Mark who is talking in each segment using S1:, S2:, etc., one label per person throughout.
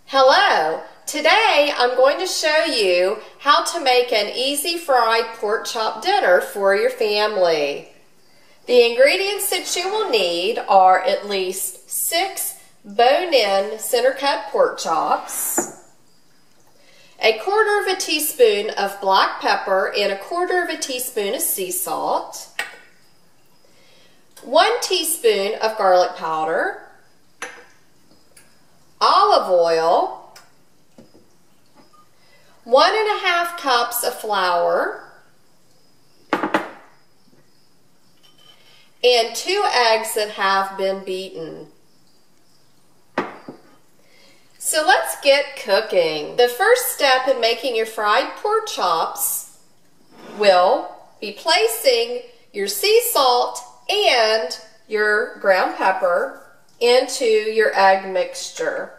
S1: Hello! Today I'm going to show you how to make an easy fried pork chop dinner for your family. The ingredients that you will need are at least 6 bone-in center-cut pork chops, a 1/4 teaspoon of black pepper and a 1/4 teaspoon of sea salt, 1 teaspoon of garlic powder, olive oil, 1 1/2 cups of flour, and 2 eggs that have been beaten. So let's get cooking. The first step in making your fried pork chops will be placing your sea salt and your ground pepper into your egg mixture.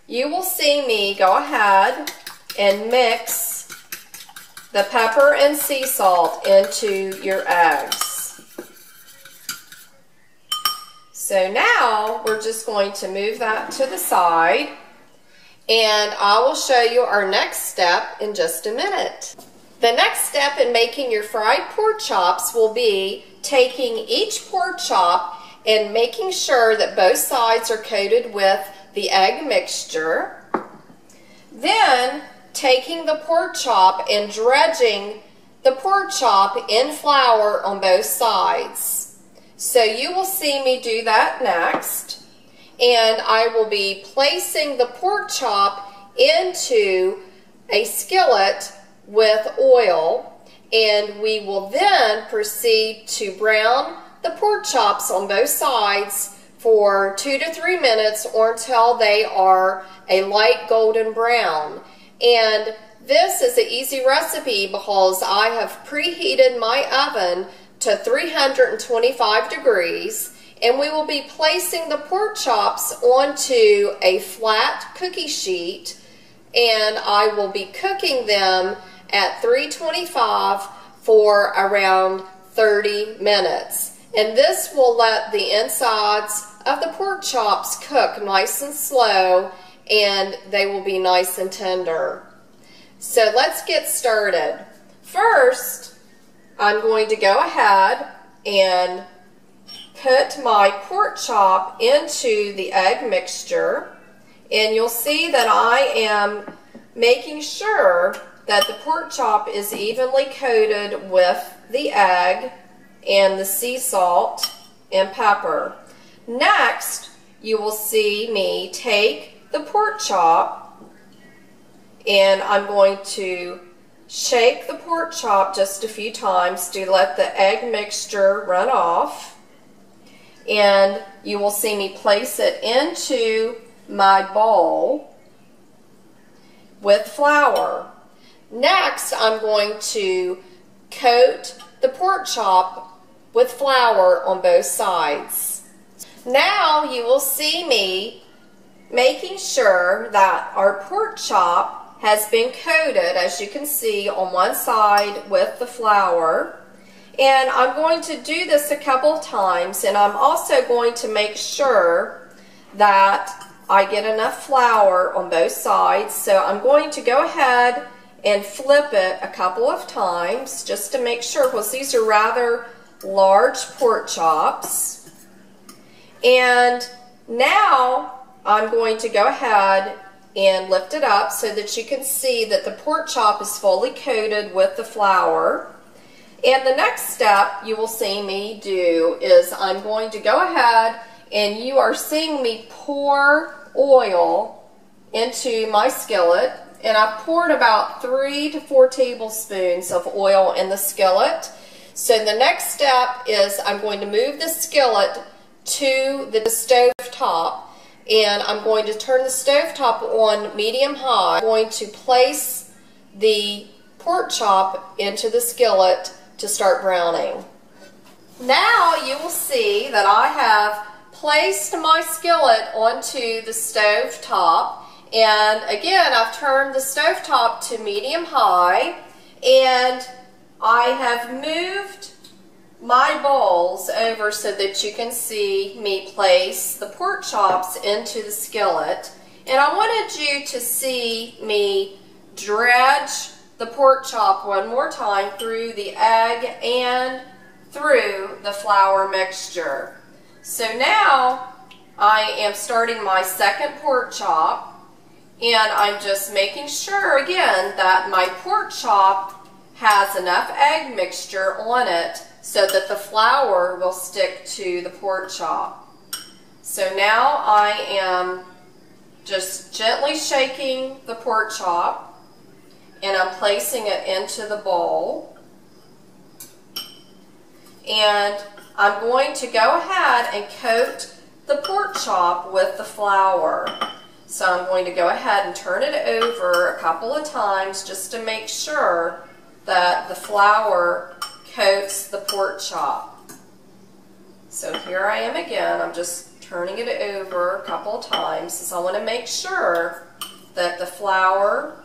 S1: You will see me go ahead and mix the pepper and sea salt into your eggs. So now we're just going to move that to the side, and I will show you our next step in just a minute. The next step in making your fried pork chops will be taking each pork chop and making sure that both sides are coated with the egg mixture. Then taking the pork chop and dredging the pork chop in flour on both sides. So you will see me do that next, and I will be placing the pork chop into a skillet with oil, and we will then proceed to brown the pork chops on both sides for 2 to 3 minutes or until they are a light golden brown. And this is an easy recipe because I have preheated my oven to 325 degrees, and we will be placing the pork chops onto a flat cookie sheet, and I will be cooking them at 325 for around 30 minutes. And this will let the insides of the pork chops cook nice and slow, and they will be nice and tender. So let's get started. First, I'm going to go ahead and put my pork chop into the egg mixture, and you'll see that I am making sure that the pork chop is evenly coated with the egg and the sea salt and pepper. Next, you will see me take the pork chop, and I'm going to shake the pork chop just a few times to let the egg mixture run off, and you will see me place it into my bowl with flour. Next, I'm going to coat the pork chop with flour on both sides. Now you will see me making sure that our pork chop has been coated, as you can see, on one side with the flour. And I'm going to do this a couple of times, and I'm also going to make sure that I get enough flour on both sides. So I'm going to go ahead and flip it a couple of times just to make sure, because these are rather large pork chops. And now I'm going to go ahead and lift it up so that you can see that the pork chop is fully coated with the flour. And the next step you will see me do is I'm going to go ahead, and you are seeing me pour oil into my skillet, and I've poured about 3 to 4 tablespoons of oil in the skillet. So the next step is I'm going to move the skillet to the stove top, and I'm going to turn the stove top on medium-high. I'm going to place the pork chop into the skillet to start browning. Now you will see that I have placed my skillet onto the stove top, and again I've turned the stove top to medium-high, and I have moved my bowls over so that you can see me place the pork chops into the skillet, And I wanted you to see me dredge the pork chop one more time through the egg and through the flour mixture. So now I am starting my second pork chop, and I'm just making sure again that my pork chop has enough egg mixture on it so that the flour will stick to the pork chop. So now I am just gently shaking the pork chop, and I'm placing it into the bowl. And I'm going to go ahead and coat the pork chop with the flour. So I'm going to go ahead and turn it over a couple of times just to make sure that the flour coats the pork chop. So here I am again. I'm just turning it over a couple of times, so I want to make sure that the flour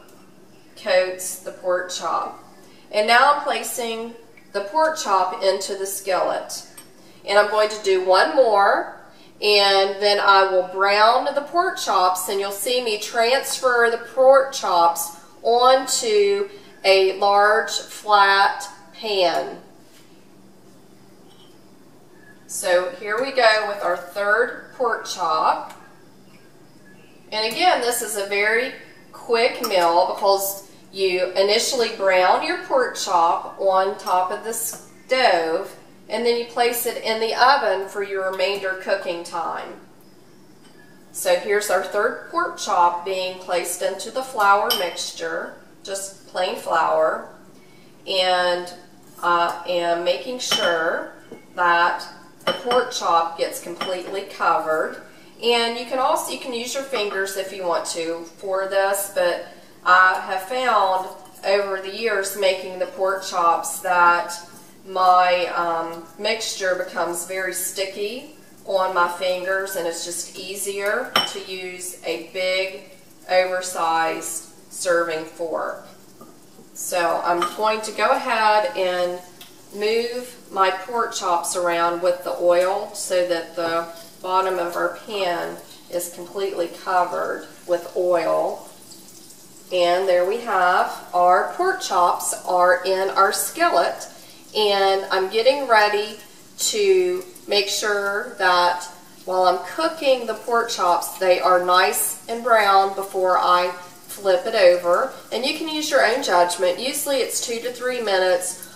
S1: coats the pork chop. And now I'm placing the pork chop into the skillet. And I'm going to do one more, and then I will brown the pork chops, and you'll see me transfer the pork chops onto a large flat pan. So here we go with our third pork chop. And again, this is a very quick meal because you initially brown your pork chop on top of the stove, and then you place it in the oven for your remainder cooking time. So here's our third pork chop being placed into the flour mixture, just plain flour, and I am making sure that the pork chop gets completely covered. And you can use your fingers if you want to for this, but I have found over the years making the pork chops that my mixture becomes very sticky on my fingers, and it's just easier to use a big oversized serving fork. So I'm going to go ahead and move my pork chops around with the oil so that the bottom of our pan is completely covered with oil. And there we have our pork chops are in our skillet, and I'm getting ready to make sure that while I'm cooking the pork chops, they are nice and brown before I flip it over. And you can use your own judgment. Usually it's 2 to 3 minutes.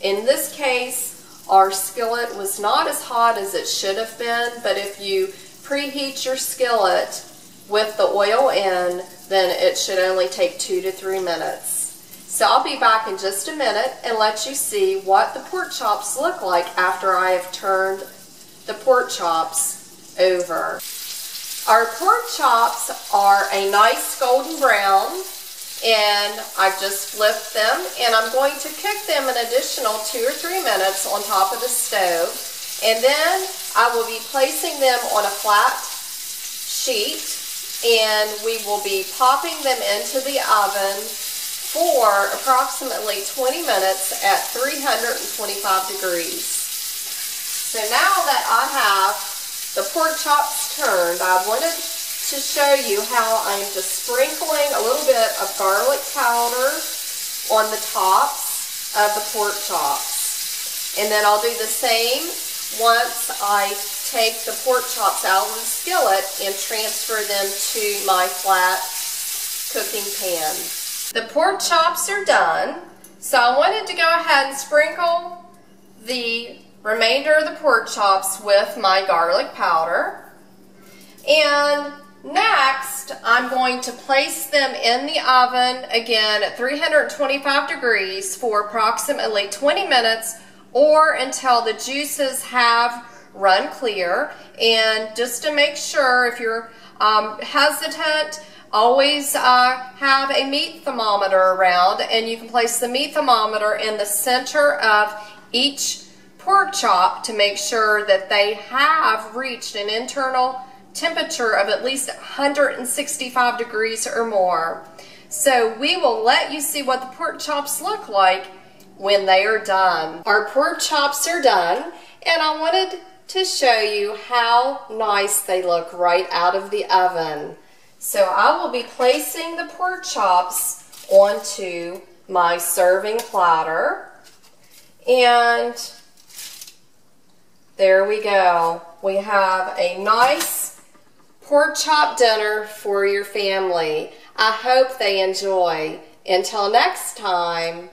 S1: In this case, our skillet was not as hot as it should have been, but if you preheat your skillet with the oil in, then it should only take 2 to 3 minutes. So I'll be back in just a minute and let you see what the pork chops look like after I have turned the pork chops over. Our pork chops are a nice golden brown, and I've just flipped them, and I'm going to cook them an additional 2 or 3 minutes on top of the stove, and then I will be placing them on a flat sheet, and we will be popping them into the oven for approximately 20 minutes at 325 degrees. So now that I have the pork chops turned, I wanted to show you how I'm just sprinkling a little bit of garlic powder on the tops of the pork chops. And then I'll do the same once I take the pork chops out of the skillet and transfer them to my flat cooking pan. The pork chops are done, so I wanted to go ahead and sprinkle the remainder of the pork chops with my garlic powder. And next, I'm going to place them in the oven again at 325 degrees for approximately 20 minutes or until the juices have run clear. And just to make sure, if you're hesitant, always have a meat thermometer around, and you can place the meat thermometer in the center of each pork chop to make sure that they have reached an internal temperature of at least 165 degrees or more. So we will let you see what the pork chops look like when they are done. Our pork chops are done, and I wanted to show you how nice they look right out of the oven. So I will be placing the pork chops onto my serving platter. And there we go. We have a nice pork chop dinner for your family. I hope they enjoy. Until next time.